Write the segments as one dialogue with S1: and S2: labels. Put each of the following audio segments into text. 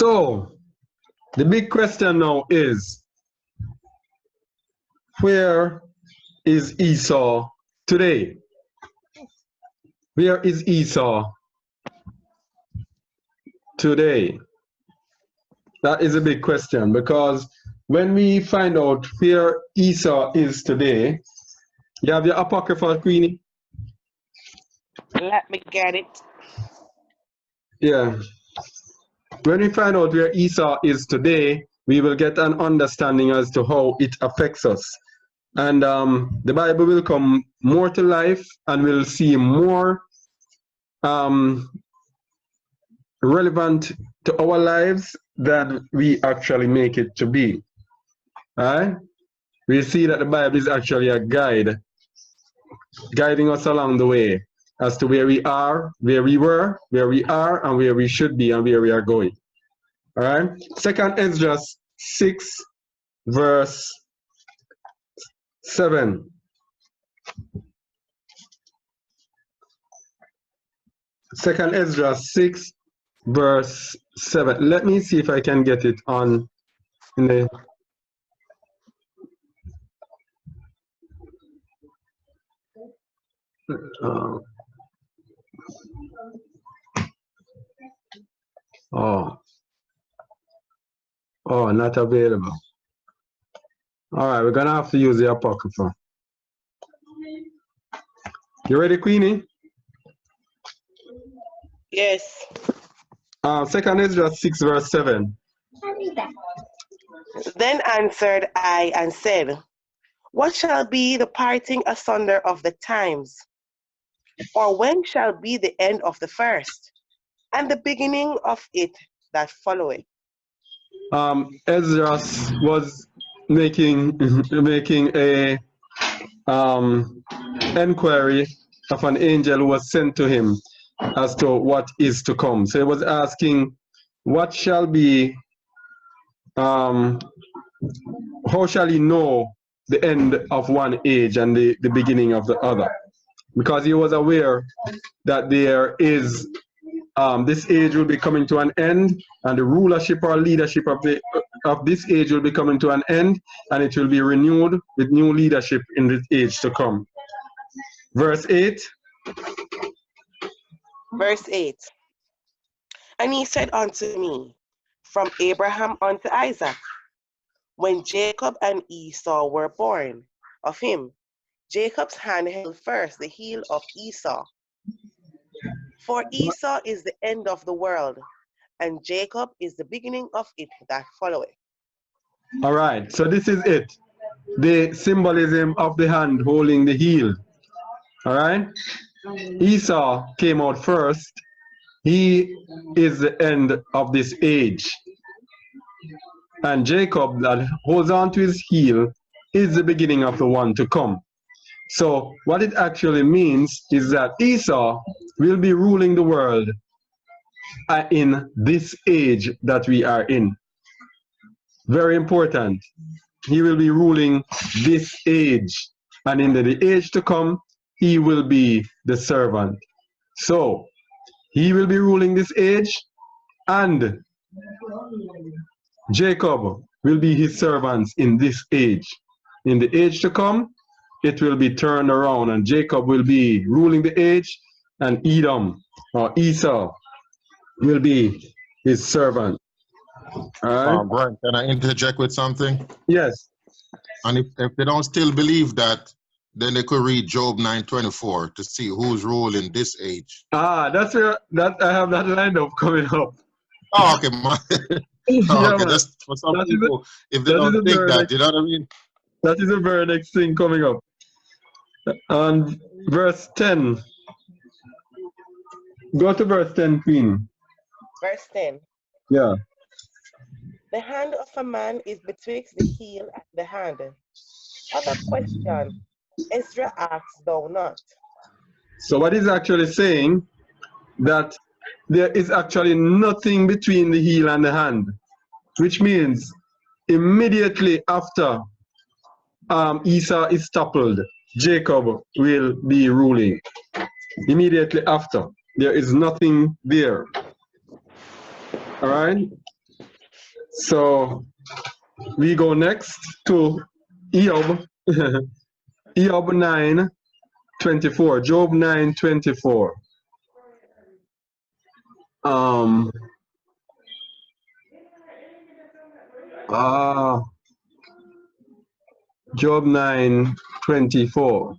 S1: So the big question now is, where is Esau today? Where is Esau today? That is a big question, because when we find out where Esau is today, you have your apocryphal, Queenie?
S2: Let me get it.
S1: Yeah. When we find out where Esau is today, we will get an understanding as to how it affects us. And the Bible will come more to life, and we'll see more relevant to our lives than we actually make it to be. Right? We see that the Bible is actually a guide, guiding us along the way as to where we are, where we were, where we are, and where we should be, and where we are going. All right? 2nd Ezra 6, verse 7. Second Ezra 6, verse 7. Let me see if I can get it on in the not available. All right, we're gonna have to use the apocrypha. You ready, Queenie?
S2: Yes.
S1: 2nd Ezra 6, verse 7.
S2: Then answered I and said, what shall be the parting asunder of the times? Or when shall be the end of the first, and the beginning of it that followeth?
S1: Ezra was making a inquiry of an angel who was sent to him as to what is to come. So he was asking, what shall be, how shall he know the end of one age and the beginning of the other? Because he was aware that there is, this age will be coming to an end, and the rulership or leadership of this age will be coming to an end, and it will be renewed with new leadership in this age to come. Verse 8.
S2: Verse 8. And he said unto me, from Abraham unto Isaac, when Jacob and Esau were born of him, Jacob's hand held first the heel of Esau. For Esau is the end of the world, and Jacob is the beginning of it that followeth.
S1: All right, so this is it. The symbolism of the hand holding the heel. All right? Esau came out first. He is the end of this age. And Jacob, that holds on to his heel, is the beginning of the one to come. So what it actually means is that Esau will be ruling the world in this age that we are in. Very important. He will be ruling this age, and in the age to come, he will be the servant. So he will be ruling this age, and Jacob will be his servants in this age. In the age to come, it will be turned around, and Jacob will be ruling the age, and Edom or Esau will be his servant. All right?
S3: Brian, can I interject with something?
S1: Yes.
S3: And if they don't still believe that, then they could read Job 9:24 to see who's ruling this age.
S1: That's where I have that lined up coming up.
S3: Oh, okay. Okay, that's for some people. If they don't think that, you know what I mean?
S1: That is the very next thing coming up. And verse 10. Go to verse 10, Queen.
S2: Verse 10.
S1: Yeah.
S2: The hand of a man is betwixt the heel and the hand. Other question, Ezra asks thou not.
S1: So what is actually saying that there is actually nothing between the heel and the hand, which means immediately after Esau is toppled, Jacob will be ruling. Immediately after, there is nothing there. All right? So we go next to Eob, Eob 9:24, Job 9:24. Job 9:24.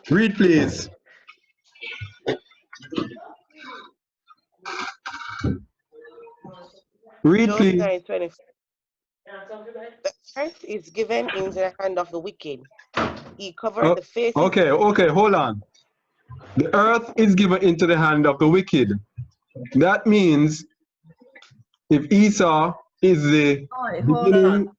S1: Read, please. Read,
S2: Job
S1: please.
S2: 9:24. The earth is given into the hand of the wicked. He covered the face.
S1: Okay, hold on. The earth is given into the hand of the wicked. That means if Esau is the beginning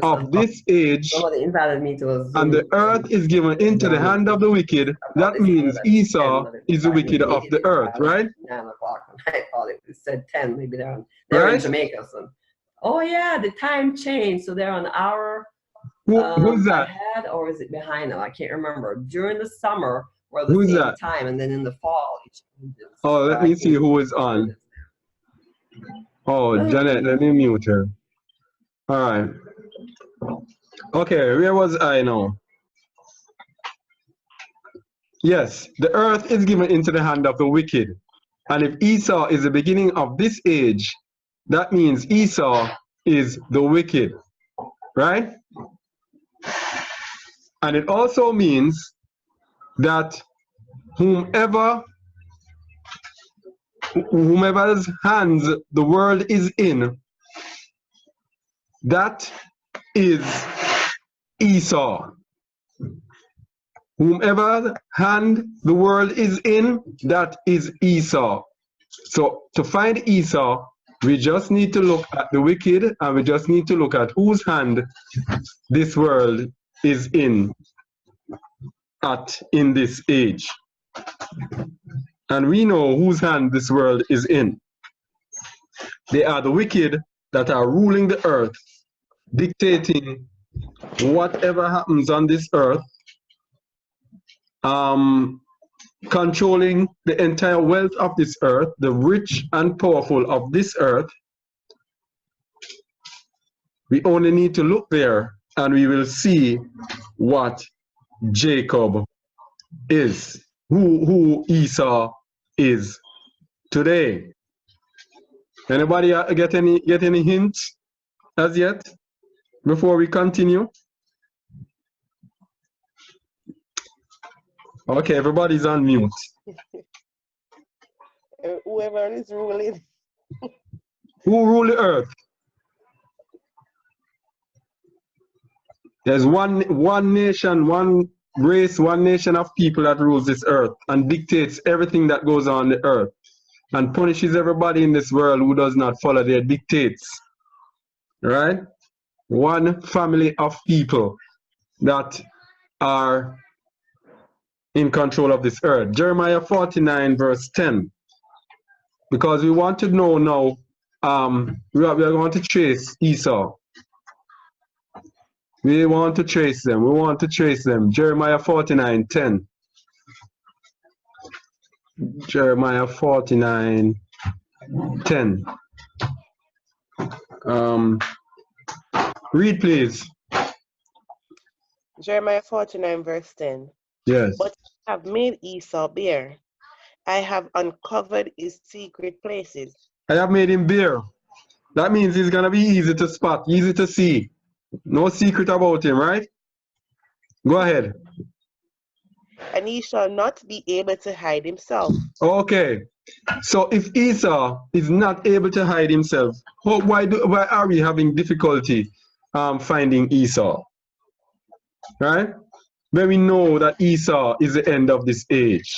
S1: of this age,
S4: Somebody invited me to a Zoom.
S1: and the earth is given into the hand of the wicked, that means Esau is the wicked of the earth, right?
S4: 9 o'clock. I thought it said 10. Maybe they're in Jamaica. So. Oh yeah, the time changed, so they're an hour
S1: who's that?
S4: ahead, or is it behind them? I can't remember. During the summer, we're the same time, and then in the fall, it changes.
S1: Oh, let me see who is on. Oh, Janet, let me mute her. All right. Okay, where was I now? Yes, the earth is given into the hand of the wicked. And if Esau is the beginning of this age, that means Esau is the wicked, right? And it also means that whomever's hands the world is in, that is Esau. Whomever hand the world is in, that is Esau. So to find Esau, we just need to look at the wicked, and we just need to look at whose hand this world is in this age. And we know whose hand this world is in. They are the wicked that are ruling the earth, dictating whatever happens on this earth, controlling the entire wealth of this earth, the rich and powerful of this earth. We only need to look there and we will see what Jacob is, who Esau is today. Anybody get any hints as yet before we continue? Okay, everybody's on mute.
S2: Whoever is ruling.
S1: Who rule the earth? There's one nation, one race, one nation of people that rules this earth and dictates everything that goes on the earth and punishes everybody in this world who does not follow their dictates. Right? One family of people that are in control of this earth. Jeremiah 49 verse 10. Because we want to know now, we are going to trace Esau. We want to trace them. We want to trace them. Jeremiah 49 10. Jeremiah 49 10. Read, please.
S2: Jeremiah 49 verse 10.
S1: Yes.
S2: But I have made Esau bare. I have uncovered his secret places.
S1: I have made him bare. That means he's going to be easy to spot, easy to see. No secret about him, right? Go ahead.
S2: And he shall not be able to hide himself.
S1: Okay. So if Esau is not able to hide himself, why are we having difficulty finding Esau? Right? When we know that Esau is the end of this age.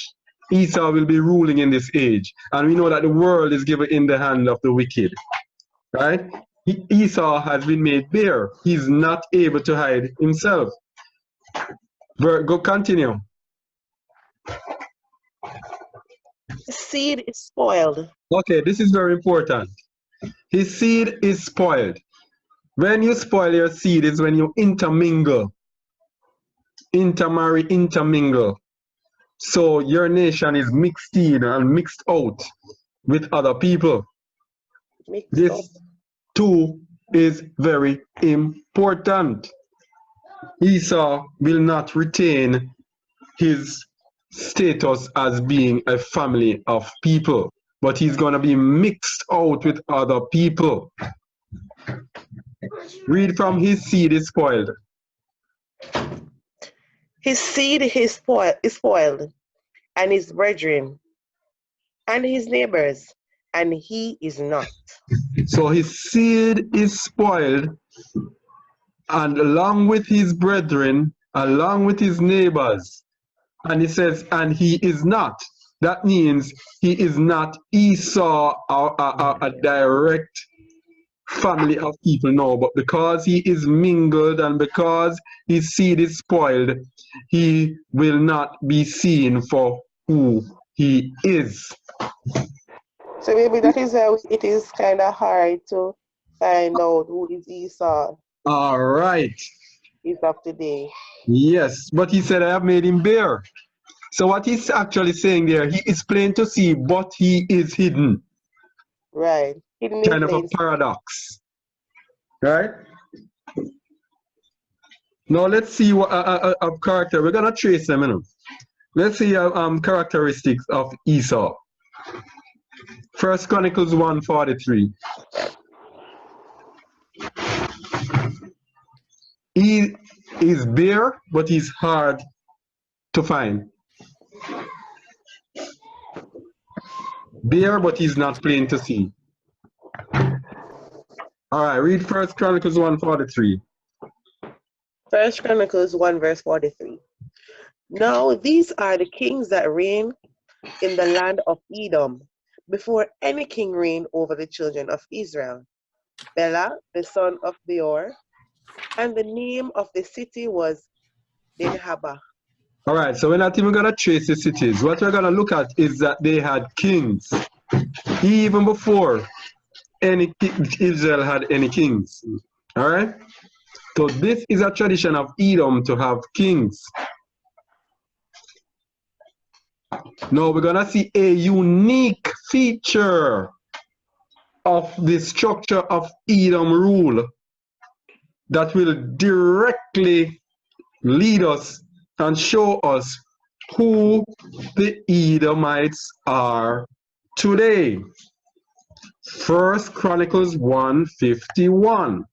S1: Esau will be ruling in this age. And we know that the world is given in the hand of the wicked. Right? Esau has been made bare. He's not able to hide himself. Go continue.
S2: His seed is spoiled.
S1: Okay, this is very important. His seed is spoiled. When you spoil your seed is when you intermingle. Intermarry, intermingle. So your nation is mixed in and mixed out. with other people.
S2: Mixed up.
S1: This too is very important. Esau will not retain his status as being a family of people, but he's going to be mixed out with other people. Read from his seed is spoiled.
S2: His seed is spoiled, and his brethren, and his neighbors, and he is not.
S1: So his seed is spoiled, and along with his brethren, along with his neighbors. And he says, and he is not. That means he is not Esau or a direct family of people, no, but because he is mingled and because his seed is spoiled, he will not be seen for who he is.
S2: So maybe that is how it is kind of hard to find out who is Esau.
S1: All right.
S2: Is up today.
S1: Yes, but he said, I have made him bare. So what he's actually saying there, he is plain to see, but he is hidden.
S2: Right. Hidden in
S1: Kind of a
S2: plain
S1: paradox. Right? Now let's see what of character. We're gonna trace them, you know. Let's see characteristics of Esau. First Chronicles 1:43. He is bare, but he's hard to find. Bare, but he's not plain to see. All right, read First Chronicles 1:43.
S2: First Chronicles 1 verse 43. Now these are the kings that reign in the land of Edom, before any king reigned over the children of Israel. Bela, the son of Beor, and the name of the city was Dinhabah.
S1: All right, so we're not even going to trace the cities. What we're going to look at is that they had kings, even before Israel had any kings. All right? So this is a tradition of Edom to have kings. Now we're going to see a unique feature of the structure of Edom rule that will directly lead us and show us who the Edomites are today. First Chronicles 1:51.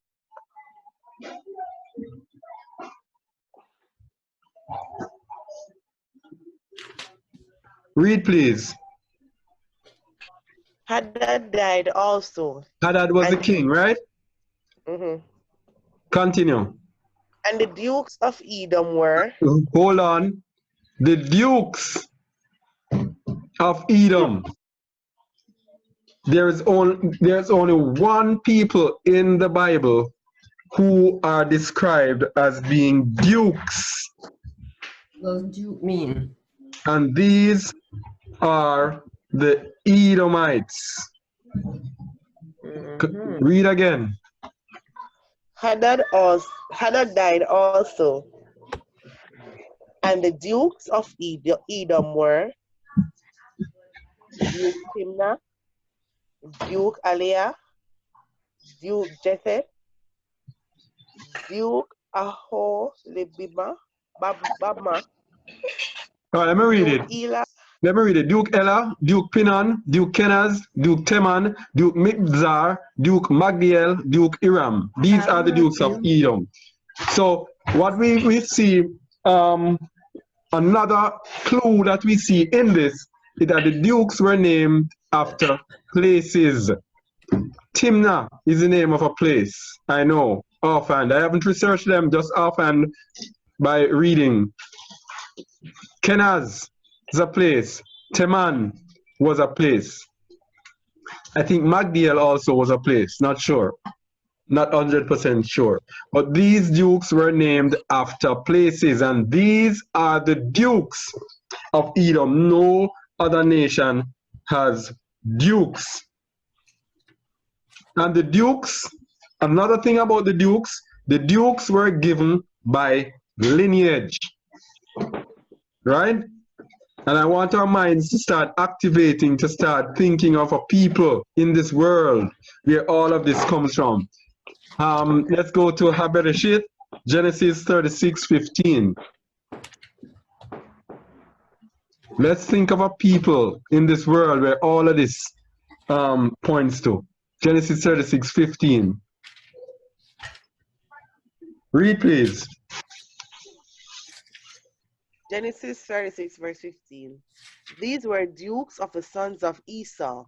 S1: Read, please.
S2: Hadad died also.
S1: Hadad was the
S2: And-
S1: king, right?
S2: Mhm.
S1: Continue.
S2: And the dukes of Edom were
S1: Hold on. The dukes of Edom. There's only one people in the Bible who are described as being dukes.
S4: What do you mean?
S1: And these are the Edomites.
S2: Mhm.
S1: Read again.
S2: Hadad died also. And the dukes of Edom were Duke Timnah, Duke Aliah, Duke Jethet, Duke Aholibama, Babma,
S1: All right, let me read
S2: Duke
S1: it.
S2: Elah,
S1: Let me read it. Duke Elah, Duke Pinon, Duke Kenaz, Duke Teman, Duke Mibzar, Duke Magdiel, Duke Iram. These are the dukes of Edom. So what we see, another clue that we see in this is that the dukes were named after places. Timnah is the name of a place. I know, offhand. I haven't researched them, just offhand by reading. Kenaz is a place. Teman was a place. I think Magdiel also was a place. Not sure. Not 100% sure. But these dukes were named after places, and these are the dukes of Edom. No other nation has dukes. And the dukes, another thing about the dukes were given by lineage. Right? And I want our minds to start activating, to start thinking of a people in this world where all of this comes from. Let's go to Habereshit, Genesis 36:15. Let's think of a people in this world where all of this points to. Genesis 36:15. Read, please.
S2: Genesis 36, verse 15. These were dukes of the sons of Esau,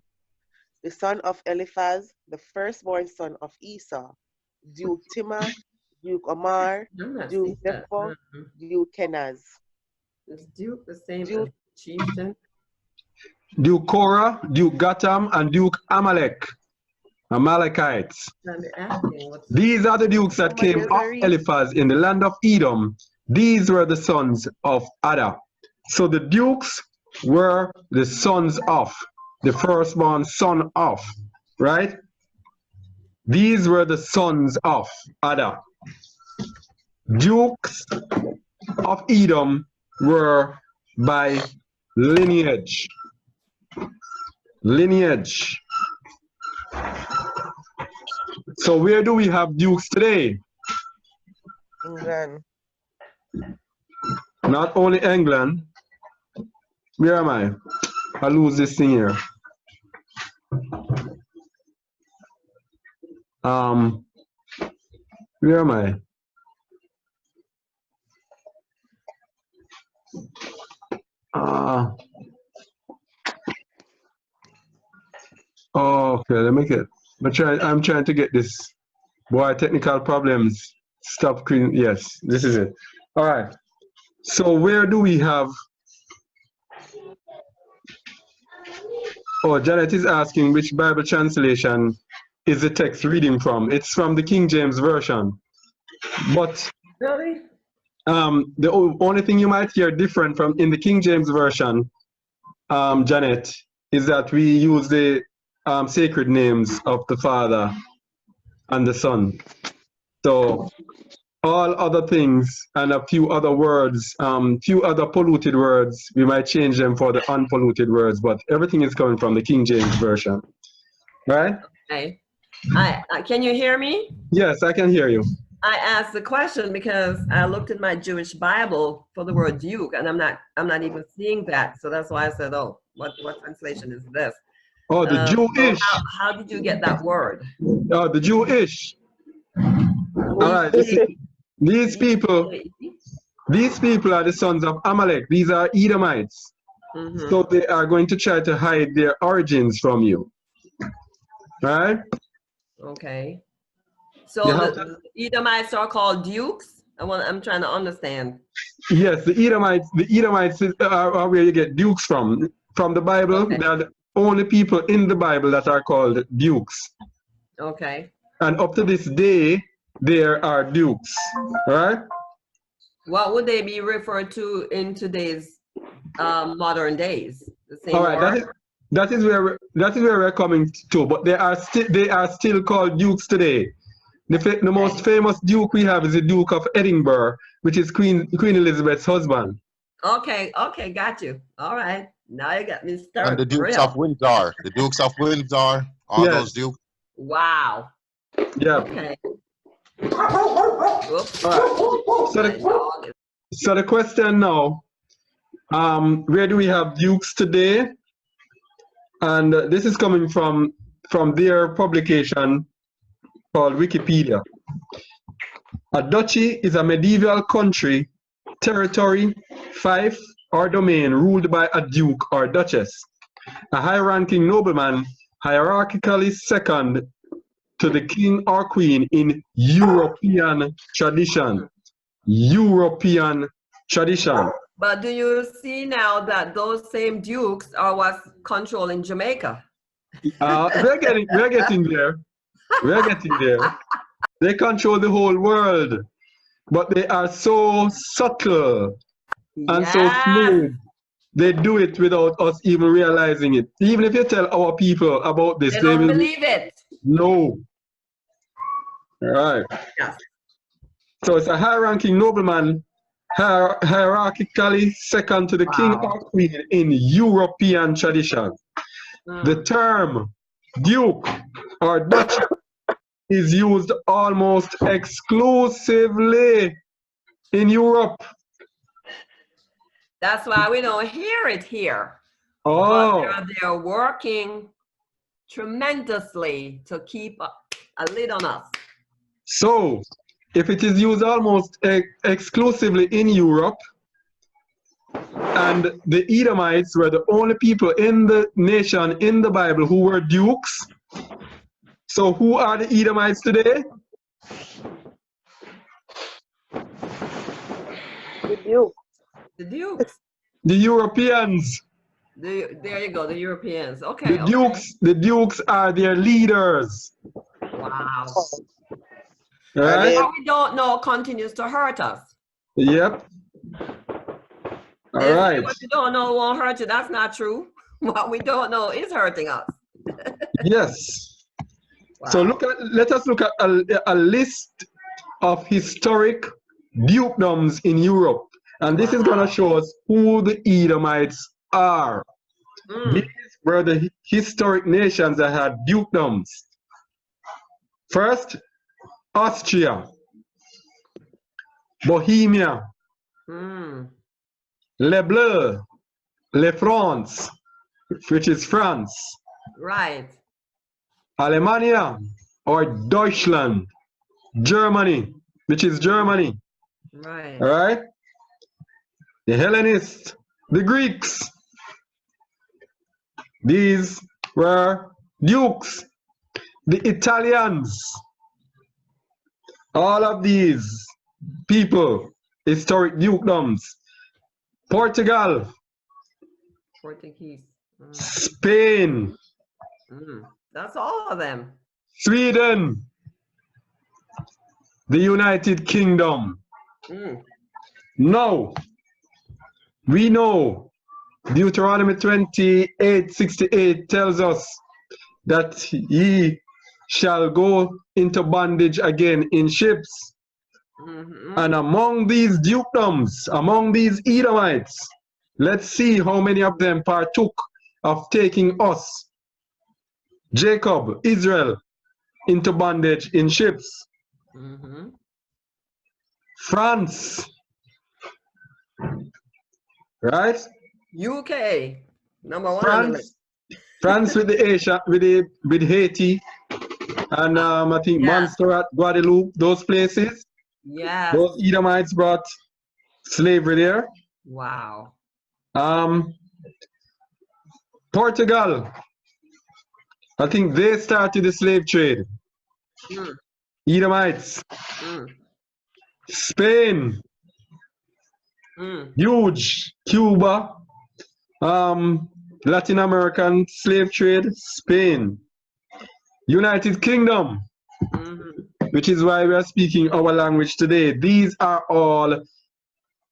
S2: the son of Eliphaz, the firstborn son of Esau, Duke Timah, Duke Omar, Duke Zepho, Duke Kenaz.
S4: Is Duke the same
S2: Duke,
S4: as chieftain?
S1: Duke Korah, Duke Gatam, and Duke Amalek, Amalekites. These are the dukes that came off Eliphaz in the land of Edom. These were the sons of Ada. So the dukes were the sons of, the firstborn son of, right? These were the sons of Ada. Dukes of Edom were by lineage. Lineage. So where do we have dukes today?
S2: England.
S1: Not only England. Where am I? I lose this thing here. Where am I? Okay, let me get. I'm trying to get this. Boy, technical problems. Stop. Yes, this is it. All right. So where do we have? Oh, Janet is asking which Bible translation is the text reading from. It's from the King James Version. But
S4: really?
S1: The only thing you might hear different from in the King James Version, Janet, is that we use the sacred names of the Father and the Son. So all other things and a few other words, few other polluted words, we might change them for the unpolluted words, but everything is coming from the King James Version. Right?
S4: Okay. Can you hear me?
S1: Yes, I can hear you.
S4: I asked the question because I looked in my Jewish Bible for the word duke, and I'm not even seeing that. So that's why I said, oh, what translation is this?
S1: Oh, the Jewish.
S4: So how did you get that word?
S1: Oh, the Jewish. All right. These people are the sons of Amalek. These are Edomites. Mm-hmm. So they are going to try to hide their origins from you. Right?
S4: Okay. So the Edomites are called dukes? I'm trying to understand. Yes,
S1: the Edomites are where you get dukes from. From the Bible, okay. They are the only people in the Bible that are called dukes.
S4: Okay.
S1: And up to this day, there are dukes. Right?
S4: What would they be referred to in today's modern days? The same
S1: all right,
S4: word?
S1: that is where we're coming to, but they are still called dukes today. The most famous duke we have is the Duke of Edinburgh, which is Queen Elizabeth's husband.
S4: Okay, got you. All right, now you got me started.
S3: And the Dukes of Windsor, all yes. Those dukes.
S4: Wow.
S1: Yeah.
S4: Okay.
S1: Oops. All right. So the question now, where do we have dukes today? And this is coming from their publication called Wikipedia. A duchy is a medieval country, territory, fief, or domain ruled by a duke or duchess. A high-ranking nobleman, hierarchically second to the king or queen in European tradition. European tradition.
S4: But do you see now that those same dukes are what's controlling Jamaica?
S1: We're getting there. We're getting there. They control the whole world, but they are so subtle and so smooth. They do it without us even realizing it. Even if you tell our people about this,
S4: they don't believe it.
S1: No. All right.
S4: Yeah.
S1: So it's a high-ranking nobleman, hierarchically second to the king
S4: Wow.
S1: or queen in European tradition. The term duke or duchy is used almost exclusively in Europe.
S4: That's why we don't hear it here.
S1: Oh,
S4: But they're working tremendously to keep a lid on us.
S1: so if it is used almost exclusively in Europe, and the Edomites were the only people in the nation in the Bible who were dukes. So who are the Edomites today?
S2: The Duke.
S4: The Dukes.
S1: The Europeans.
S4: There you go, the Europeans. Okay.
S1: The Dukes, the Dukes are their leaders.
S4: Wow.
S1: All right?
S4: What we don't know continues to hurt us.
S1: Yep. All
S4: They say
S1: right.
S4: what you don't know won't hurt you. That's not true. What we don't know is hurting us.
S1: Yes.
S4: Wow.
S1: So let us look at a list of historic dukedoms in Europe. And this is going to show us who the Edomites are. These were the historic nations that had dukedoms. First, Austria, Bohemia, Le Bleu, Le France, which is France.
S4: Right.
S1: Alemania or Deutschland, Germany, which is Germany.
S4: Right.
S1: All right. The Hellenists, the Greeks. These were dukes. The Italians. All of these people, historic dukedoms. Portugal.
S4: Portuguese.
S1: Spain.
S4: That's all of them.
S1: Sweden. The United Kingdom. Now, we know Deuteronomy 28:68 tells us that ye shall go into bondage again in ships. And among these dukedoms, among these Edomites, let's see how many of them partook of taking us, Jacob, Israel, into bondage in ships. France, right?
S4: UK, number one on the list.
S1: France with the Asia, with Haiti, and I think Montserrat, Guadeloupe, those places.
S4: Yeah.
S1: Those Edomites brought slavery there.
S4: Wow.
S1: Portugal, I think they started the slave trade. Edomites. Spain, huge. Cuba, Latin American slave trade, Spain. United Kingdom, which is why we are speaking our language today. These are all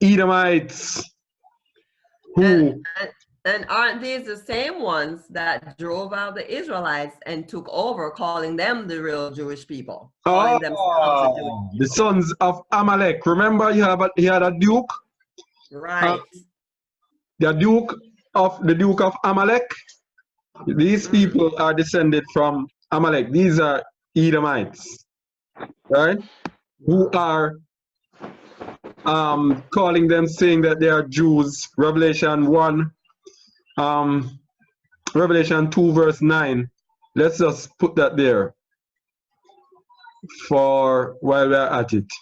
S1: Edomites who...
S4: And aren't these the same ones that drove out the Israelites and took over, calling them the real Jewish people? Calling themselves the Jewish people.
S1: The sons of Amalek. Remember, he had a duke?
S4: Right.
S1: The Duke of Amalek. These people are descended from Amalek. These are Edomites, right? Who are calling them, saying that they are Jews. Revelation 1, Revelation 2 verse 9. Let's just put that there for while we're at it.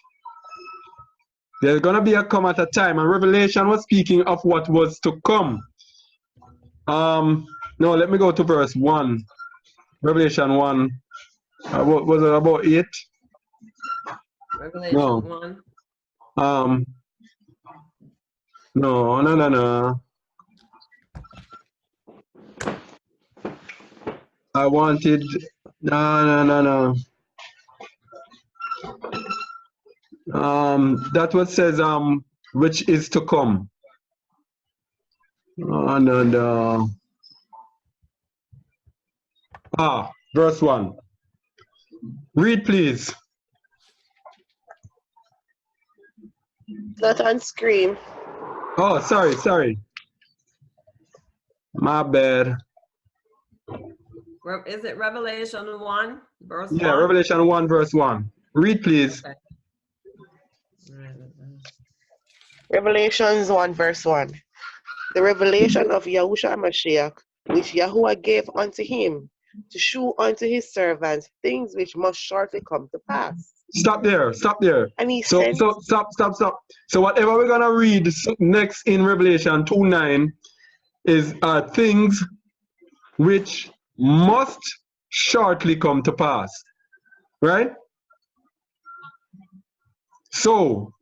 S1: There's gonna be a come at a time, and Revelation was speaking of what was to come. No, let me go to verse 1. Revelation 1. Was it about 8?
S4: Revelation 1.
S1: No. I wanted no. That what says which is to come. No. Verse 1. Read, please.
S2: Not on screen.
S1: Oh, sorry. My bad.
S4: Is it Revelation 1, verse 1?
S1: Yeah, Revelation 1, verse 1. Read, please.
S4: Okay.
S2: Revelations 1 verse 1. The revelation of Yahushua Mashiach, which Yahuwah gave unto him, to shew unto his servants things which must shortly come to pass.
S1: Stop there.
S2: And he
S1: So
S2: sent...
S1: stop. So whatever we're gonna read next in Revelation 2:9 is things which must shortly come to pass. Right? So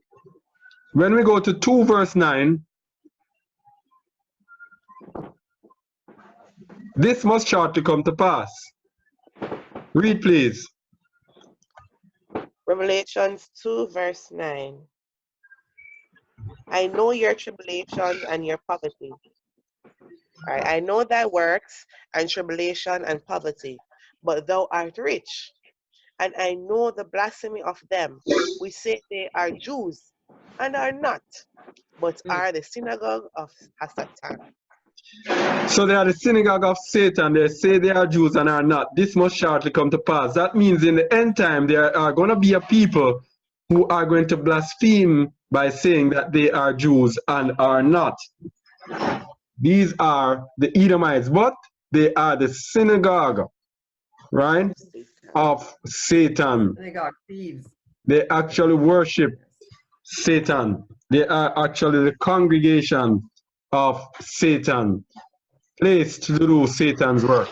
S1: when we go to 2 verse 9, this must shortly come to pass. Read, please.
S2: Revelations 2 verse 9. I know your tribulations and your poverty. Right? I know thy works and tribulation and poverty, but thou art rich. And I know the blasphemy of them, which say they are Jews and are not, but are the synagogue of Satan.
S1: So they are the synagogue of Satan. They say they are Jews and are not. This must shortly come to pass. That means in the end time there are going to be a people who are going to blaspheme by saying that they are Jews and are not. These are the Edomites, but they are the synagogue, right, of Satan.
S4: Synagogue thieves.
S1: They actually worship Satan. They are actually the congregation of Satan, placed to do Satan's work.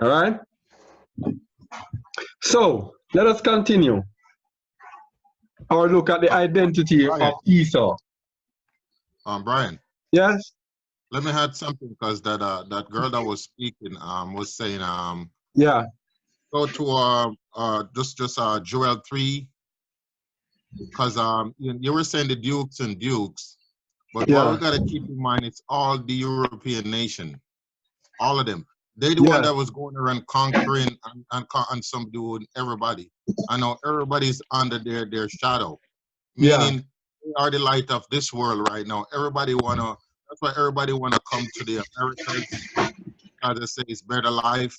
S1: All right? So let us continue or look at the identity of Esau.
S3: Brian.
S1: Yes?
S3: Let me add something, because that girl that was speaking was saying
S1: yeah.
S3: Go to just Joel 3, because you were saying the dukes and dukes, but what we gotta keep in mind, it's all the European nation, all of them. They the one that was going around conquering and subduing everybody. I know everybody's under their shadow, meaning they are the light of this world right now. Everybody wanna. That's why everybody wanna come to the Americas. As I say, it's better life.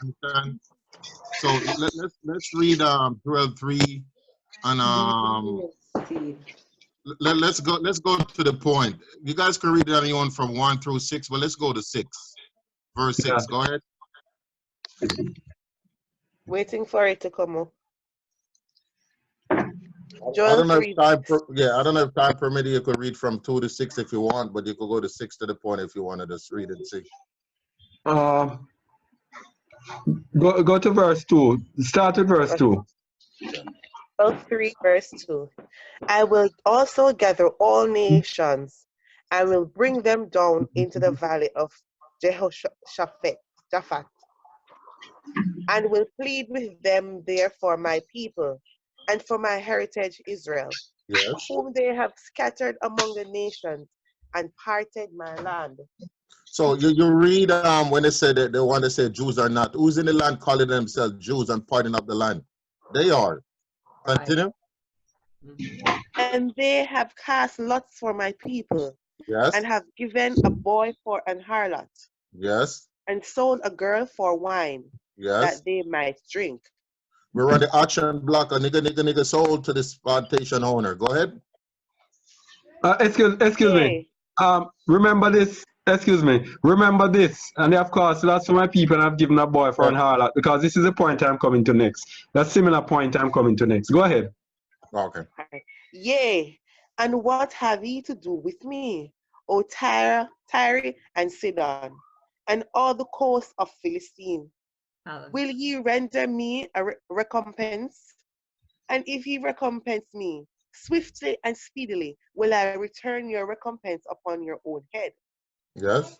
S3: You understand? So let's read Joel 3 and let's go to the point. You guys can read anyone from 1 through 6, but let's go to 6, verse 6. Go ahead.
S2: Waiting for it to come up.
S3: I don't know if time I don't know if time permitted. You could read from 2 to 6 if you want, but you could go to 6 to the point if you want to just read and see.
S1: Go to verse 2. Start with verse 2.
S2: Joel 3 verse 2. I will also gather all nations and will bring them down into the valley of Jehoshaphat, and will plead with them there for my people and for my heritage Israel, whom they have scattered among the nations and parted my land.
S3: So you read when they said that the one that said Jews are not, who's in the land calling themselves Jews and parting up the land? They are. Continue.
S2: And they have cast lots for my people, and have given a boy for an harlot, and sold a girl for wine, that they might drink.
S3: We run the auction block, a nigga sold to this plantation owner. Go ahead.
S1: Excuse me. Remember this. Excuse me. Remember this. And of course, that's for my people, and I've given a boy for an harlot, because this is the point I'm coming to next. That similar point I'm coming to next. Go ahead.
S3: Okay.
S2: Yea, and what have ye to do with me, O Tyre and Sidon, and all the coast of Philistine? Will ye render me a recompense? And if ye recompense me, swiftly and speedily will I return your recompense upon your own head.
S3: Yes.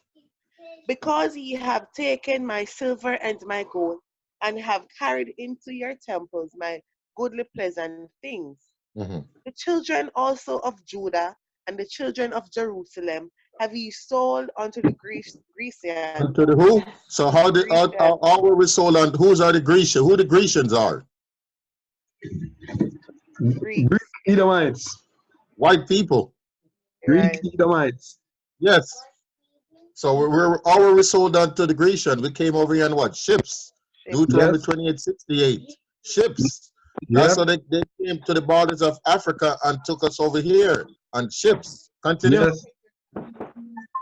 S2: Because ye have taken my silver and my gold, and have carried into your temples my goodly pleasant things. The children also of Judah and the children of Jerusalem have ye sold unto the Grecians.
S3: Unto the who? So how were we sold on? Who's are the Grecians? Who the Grecians are?
S2: Greeks.
S1: Edomites.
S3: White people.
S1: Greek
S2: Right.
S1: Edomites.
S3: Yes. So how were we sold on to the Grecian? We came over here on what? Ships. Deuteronomy
S1: Yes.
S3: 28:68. Ships. That's
S1: Yep.
S3: how they came to the borders of Africa and took us over here on ships. Continue.
S1: Yes.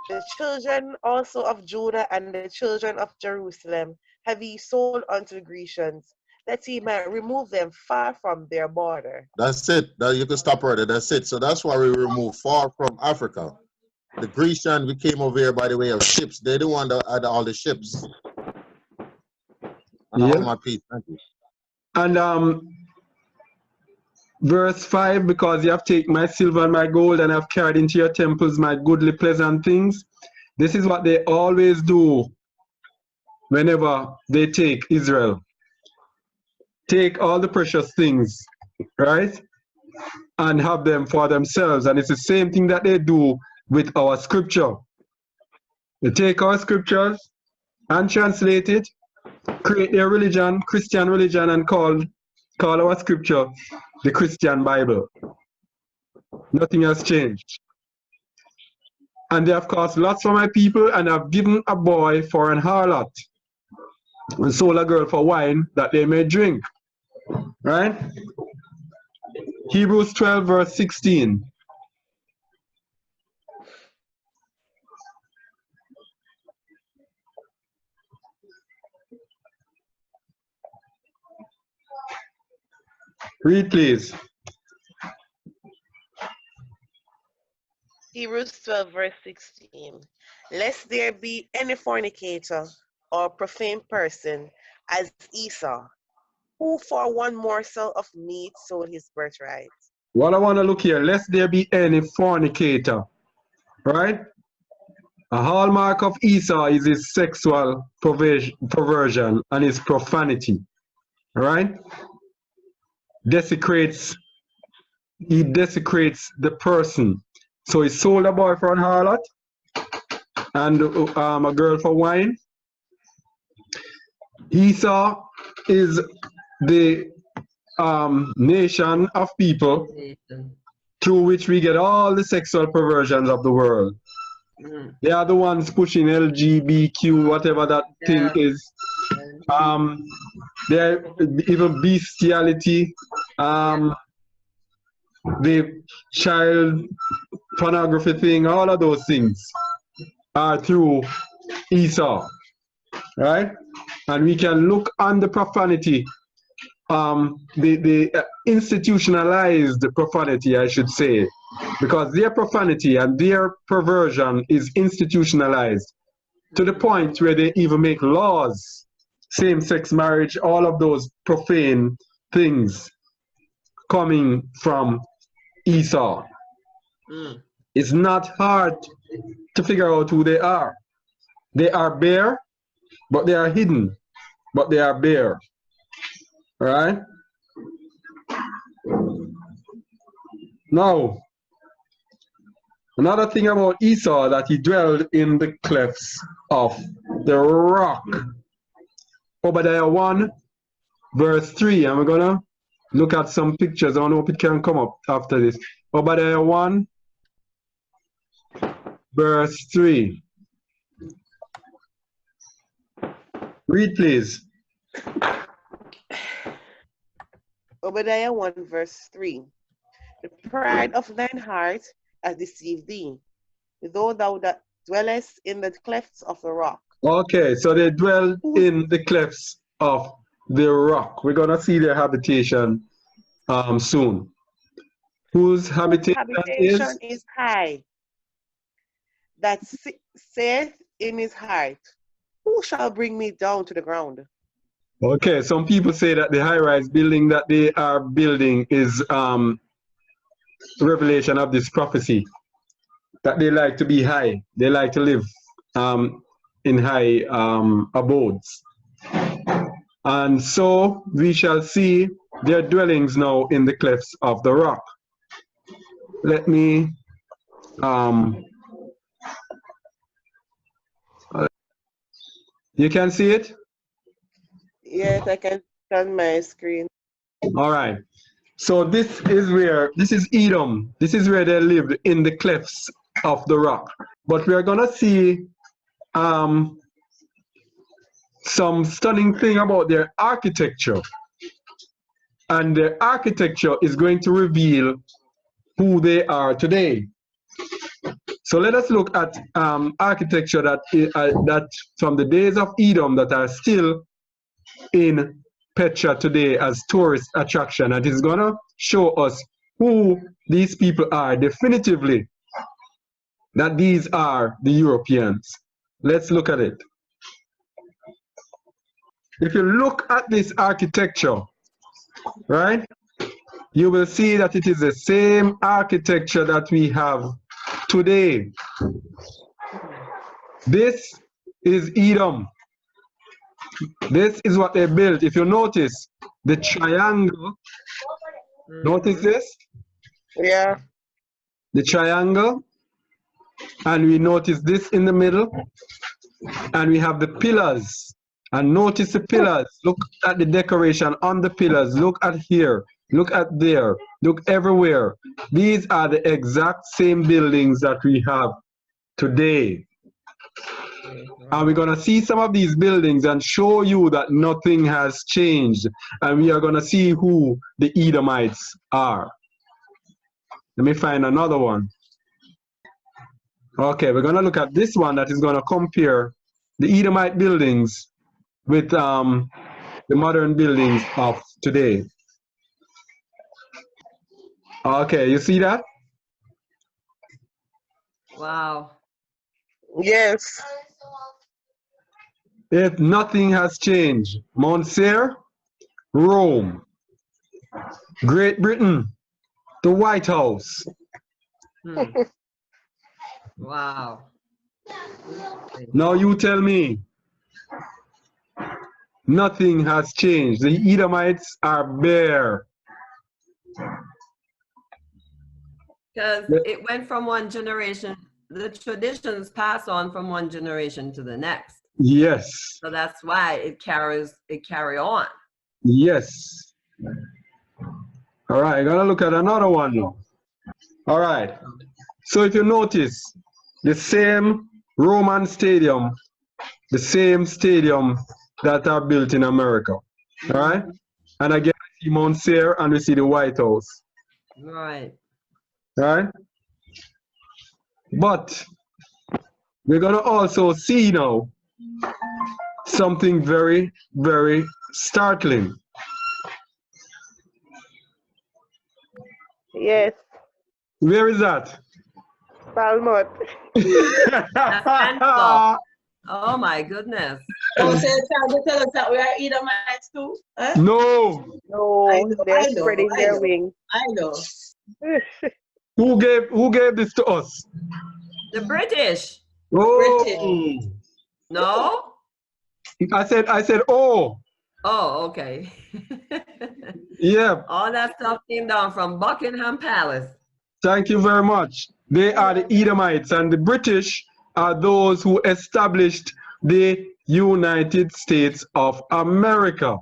S2: The children also of Judah and the children of Jerusalem have he sold unto the Grecians, that he might remove them far from their border.
S3: That's it. That you can stop right there. That's it. So that's why we removed far from Africa. The Grecian, we came over here by the way of ships. They're the one that had all the ships. And I hold
S1: Yep.
S3: my peace. Thank you.
S1: And verse 5, because you have taken my silver and my gold and have carried into your temples my goodly pleasant things. This is what they always do whenever they take Israel. Take all the precious things, right? And have them for themselves. And it's the same thing that they do with our scripture. They take our scriptures and translate it, create their religion, Christian religion, and call our scripture the Christian Bible. Nothing has changed. And they have cost lots for my people and have given a boy for an harlot and sold a girl for wine that they may drink. Right? Hebrews 12 verse 16. Read please.
S2: Hebrews 12 verse 16. Lest there be any fornicator or profane person as Esau, who for one morsel of meat sold his birthright.
S1: What I want to look here, lest there be any fornicator, right? A hallmark of Esau is his sexual perversion and his profanity, right? He desecrates the person. So he sold a boy for an harlot and a girl for wine. Esau is the nation of people through which we get all the sexual perversions of the world. They are the ones pushing LGBTQ, whatever that thing is. They're even bestiality, the child pornography thing, all of those things are through Esau, right? And we can look on the profanity, the institutionalized profanity, I should say, because their profanity and their perversion is institutionalized to the point where they even make laws, same-sex marriage, all of those profane things coming from Esau. It's not hard to figure out who they are. They are bare, but they are hidden, but they are bare. Right? Now, another thing about Esau, that he dwelled in the clefts of the rock. Obadiah 1 verse 3, and we're gonna look at some pictures. I don't know if it can come up after this. Obadiah 1 verse 3. Read please.
S2: Obadiah 1 verse 3. The pride of thine heart has deceived thee, though thou that dwellest in the clefts of the rock.
S1: Okay, so they dwell in the clefts of the rock. We're gonna see their habitation soon. Whose habitation
S2: is high, that saith in his heart, who shall bring me down to the ground?
S1: Okay, some people say that the high-rise building that they are building is revelation of this prophecy, that they like to be high, they like to live in high abodes. And so we shall see their dwellings now in the clefts of the rock. Let me you can see it?
S2: Yes, I can see on my screen.
S1: All right. So this is Edom. This is where they lived, in the clefts of the rock. But we are gonna see some stunning thing about their architecture. And their architecture is going to reveal who they are today. So let us look at architecture that from the days of Edom that are still in Petra today as tourist attraction, and it's gonna show us who these people are definitively, that these are the Europeans. Let's look at it. If you look at this architecture, right, you will see that it is the same architecture that we have today. This is Edom. This is what they built. If you notice the triangle, notice this?
S2: Yeah.
S1: The triangle, and we notice this in the middle, and we have the pillars. And notice the pillars. Look at the decoration on the pillars. Look at here. Look at there. Look everywhere. These are the exact same buildings that we have today. And we're going to see some of these buildings and show you that nothing has changed. And we are going to see who the Edomites are. Let me find another one. Okay, we're going to look at this one that is going to compare the Edomite buildings with the modern buildings of today. Okay, you see that?
S4: Wow.
S2: Yes.
S1: If nothing has changed. Mount Seir, Rome, Great Britain, the White House.
S4: Wow.
S1: Now you tell me. Nothing has changed. The Edomites are bare.
S4: Because it went from one generation, the traditions pass on from one generation to the next.
S1: Yes.
S4: So that's why it carry on.
S1: Yes. All right, gonna look at another one now. All right. So if you notice, the same Roman stadium, the same stadium that are built in America. All right. And again, we see Mount Seir and we see the White House.
S4: Right.
S1: Right. But we're gonna also see now something very, very startling.
S2: Yes.
S1: Where is that?
S2: Falmouth.
S4: Oh my goodness.
S5: Oh, so you're trying to tell us that we are Edomites too? Huh?
S1: No.
S2: No, they're spreading their wings.
S5: I know.
S1: Who gave this to us?
S4: The British.
S1: Oh.
S5: British.
S4: No?
S1: I said oh.
S4: Oh, okay.
S1: Yeah.
S4: All that stuff came down from Buckingham Palace.
S1: Thank you very much. They are the Edomites, and the British are those who established the United States of America.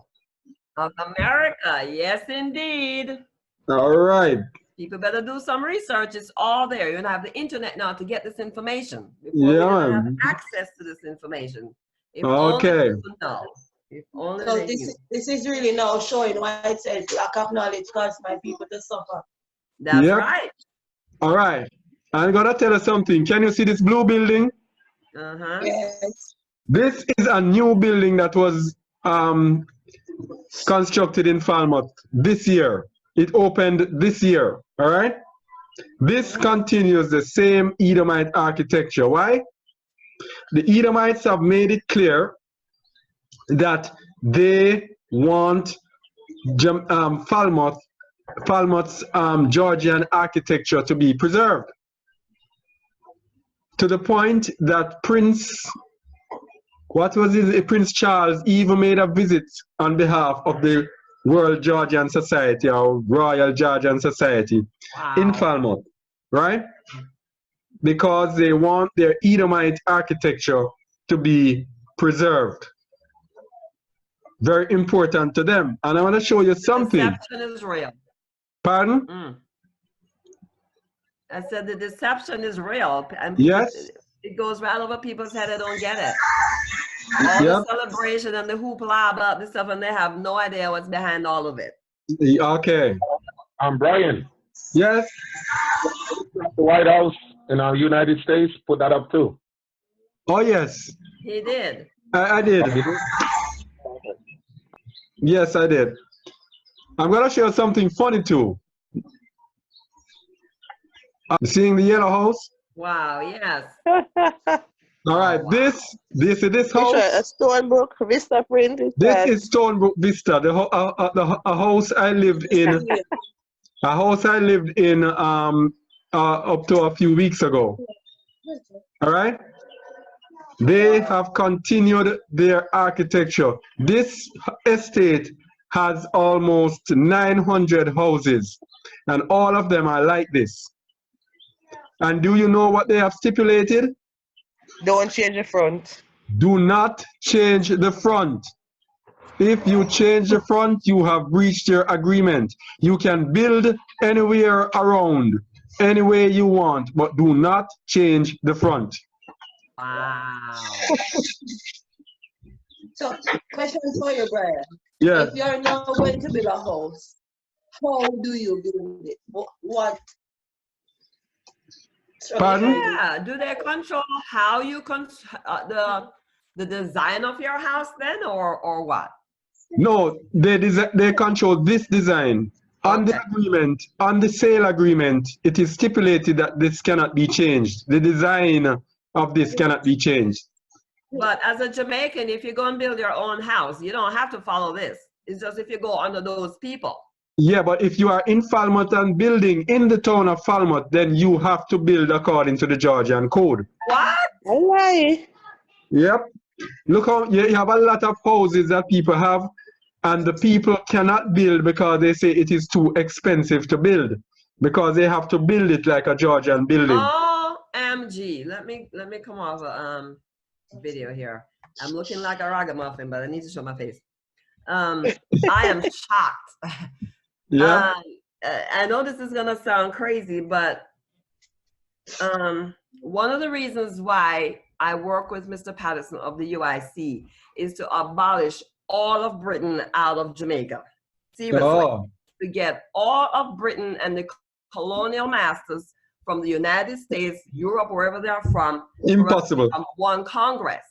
S4: Of America, yes indeed.
S1: All right.
S4: People better do some research. It's all there. You don't have the internet now to get this information. Before
S1: Yeah,
S4: we don't have
S1: man.
S4: access to this information. If
S1: Okay.
S4: only people know. If only
S5: So
S4: they knew.
S5: this is really now showing why it says lack of knowledge causes my people to suffer.
S4: That's
S1: Yep.
S4: right.
S1: All right. I'm gonna tell you something. Can you see this blue building?
S4: Uh-huh.
S5: Yes.
S1: This is a new building that was constructed in Falmouth this year. It opened this year. All right. This continues the same Edomite architecture. Why? The Edomites have made it clear that they want Falmouth's Georgian architecture to be preserved, to the point that Prince Charles even made a visit on behalf of the World Georgian Society or Royal Georgian Society in Falmouth, right? Because they want their Edomite architecture to be preserved. Very important to them. And I want to show you something.
S4: Deception is real.
S1: Pardon?
S4: I said the deception is real, and
S1: Yes.
S4: it goes right over people's head. They don't get it. All the celebration and the hoopla about this stuff, and they have no idea what's behind all of it.
S1: Okay.
S6: I'm Brian.
S1: Yes.
S6: The White House in our United States put that up too.
S1: Oh, yes.
S4: He did.
S1: I did. Yes, I did. I'm going to share something funny too. Seeing the yellow house?
S4: Wow, yes.
S1: All right,
S4: wow.
S1: this house.
S2: A Stonebrook Vista print.
S1: This is Stonebrook Vista, a house I lived in. A house I lived in up to a few weeks ago. All right. They have continued their architecture. This estate has almost 900 houses, and all of them are like this. And do you know what they have stipulated?
S2: Don't change the front.
S1: Do not change the front. If you change the front, you have breached your agreement. You can build anywhere around, any way you want, but do not change the front.
S4: Wow.
S5: So, question for you, Brian.
S1: Yes.
S5: If you're now going to build a house, how do you build it? What?
S1: Pardon?
S4: Yeah. Do they control how you the design of your house then, or what?
S1: No, they control this design. On the agreement, on the sale agreement, it is stipulated that this cannot be changed. The design of this cannot be changed.
S4: But as a Jamaican, if you go and build your own house, you don't have to follow this. It's just if you go under those people.
S1: Yeah, but if you are in Falmouth and building in the town of Falmouth, then you have to build according to the Georgian code.
S4: What?
S2: Why?
S1: Yep. Look how you have a lot of houses that people have, and the people cannot build because they say it is too expensive to build, because they have to build it like a Georgian building.
S4: OMG. Let me come off a video here. I'm looking like a ragamuffin, but I need to show my face. I am shocked.
S1: Yeah.
S4: I know this is gonna sound crazy, but one of the reasons why I work with Mr. Patterson of the UIC is to abolish all of Britain out of Jamaica. Seriously. To get all of Britain and the colonial masters from the United States, Europe, wherever they're from.
S1: Impossible.
S4: From one Congress.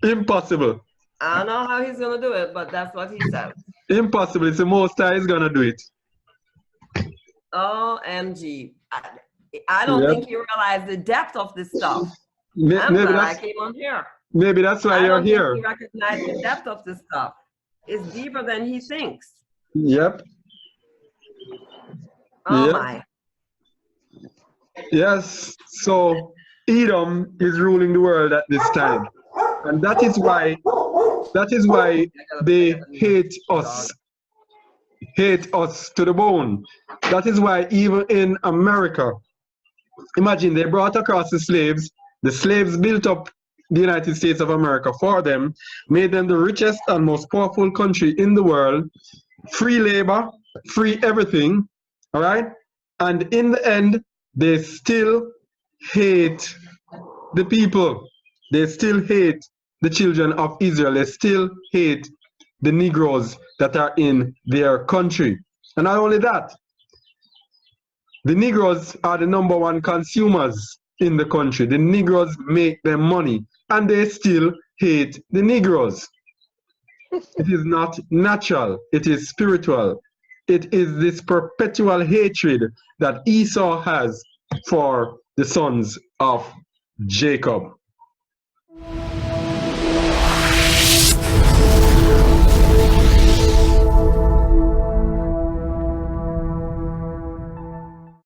S1: Impossible.
S4: I don't know how he's going to do it, but that's what he says.
S1: Impossible. It's the most he's going to do it.
S4: OMG. I don't think you realize the depth of this stuff.
S1: Maybe
S4: I came on here.
S1: Maybe that's why you're here.
S4: He recognizes the depth of this stuff. It's deeper than he thinks.
S1: Yep.
S4: Oh my.
S1: Yes. So Edom is ruling the world at this time, and that is why they hate us. Hate us to the bone. That is why even in America, imagine they brought across the slaves built up the United States of America for them, made them the richest and most powerful country in the world, free labor, free everything, all right? And in the end, they still hate the people. They still hate the children of Israel. They still hate the Negroes that are in their country. And not only that, the Negroes are the #1 consumers in the country. The Negroes make them money, and they still hate the Negroes. It is not natural, it is spiritual. It is this perpetual hatred that Esau has for the sons of Jacob.